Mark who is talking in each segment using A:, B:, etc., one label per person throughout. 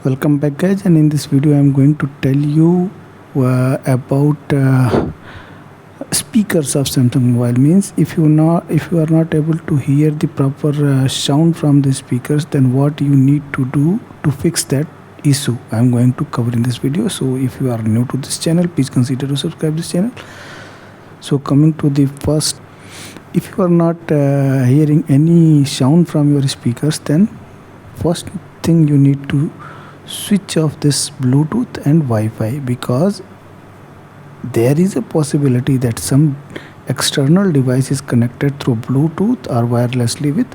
A: Welcome back guys, and in this video I am going to tell you about speakers of Samsung mobile. Means if you are not able to hear the proper sound from the speakers, then what you need to do to fix that issue I am going to cover in this video. So if you are new to this channel, please consider to subscribe this channel. So coming to the first, if you are not hearing any sound from your speakers, then first thing you need to switch off this Bluetooth and Wi-Fi, because there is a possibility that some external device is connected through Bluetooth or wirelessly with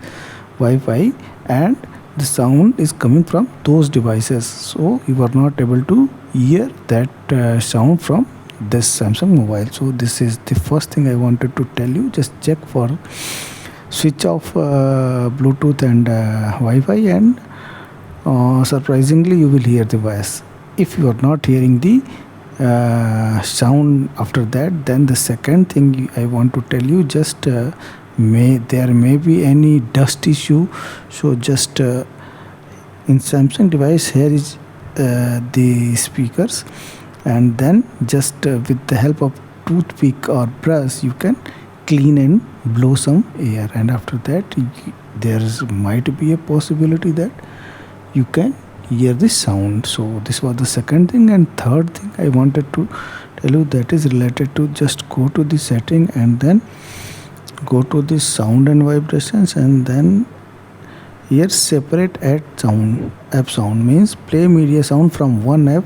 A: Wi-Fi, and the sound is coming from those devices, so you are not able to hear that sound from this Samsung mobile. So this is the first thing I wanted to tell you. Just check for switch off Bluetooth and Wi-Fi, and surprisingly you will hear the voice. If you are not hearing the sound after that, then the second thing I want to tell you, just there may be any dust issue. So just in Samsung device, here is the speakers, and then just with the help of toothpick or brush you can clean and blow some air, and after that there might be a possibility that you can hear the sound. So this was the second thing. And third thing I wanted to tell you, that is related to, just go to the setting and then go to the sound and vibrations, and then here separate app sound means play media sound from one app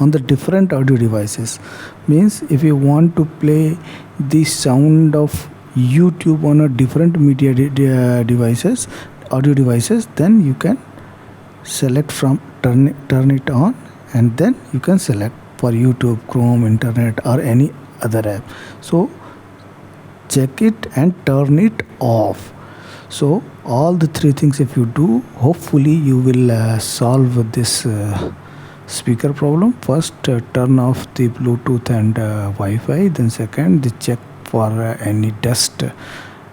A: on the different audio devices. Means if you want to play the sound of YouTube on a different media devices, audio devices, then you can select from turn it on, and then you can select for YouTube, Chrome, internet or any other app. So check it and turn it off. So all the three things if you do, hopefully you will solve this speaker problem. First, turn off the Bluetooth and Wi-Fi. Then second, the check for any dust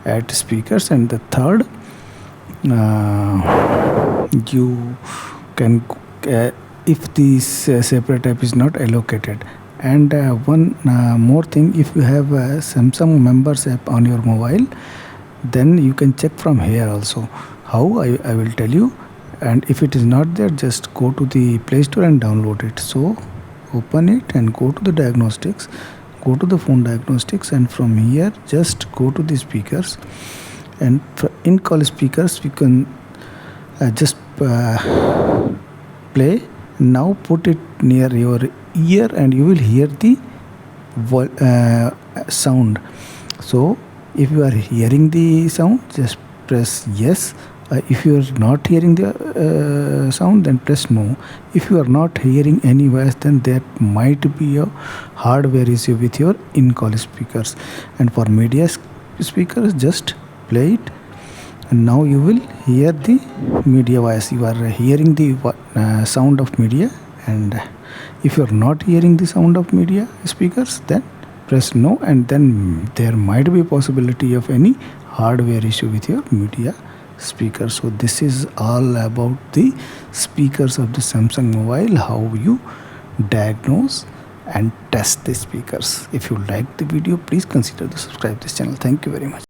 A: at speakers, and the third, you can if this separate app is not allocated. And one more thing, if you have a Samsung members app on your mobile, then you can check from here also. How, I will tell you. And if it is not there, just go to the Play Store and download it. So open it and go to the diagnostics, go to the phone diagnostics, and from here just go to the speakers, and in call speakers we can just play. Now put it near your ear and you will hear the sound. So if you are hearing the sound, just press yes. If you are not hearing the sound, then press no. If you are not hearing any voice, then there might be a hardware issue with your in-call speakers. And for media speakers, just play it, and now you will hear the media voice. You are hearing the sound of media. And if you are not hearing the sound of media speakers, then press no, and then there might be a possibility of any hardware issue with your media speaker. So this is all about the speakers of the Samsung mobile, how you diagnose and test the speakers. If you like the video, please consider to subscribe this channel. Thank you very much.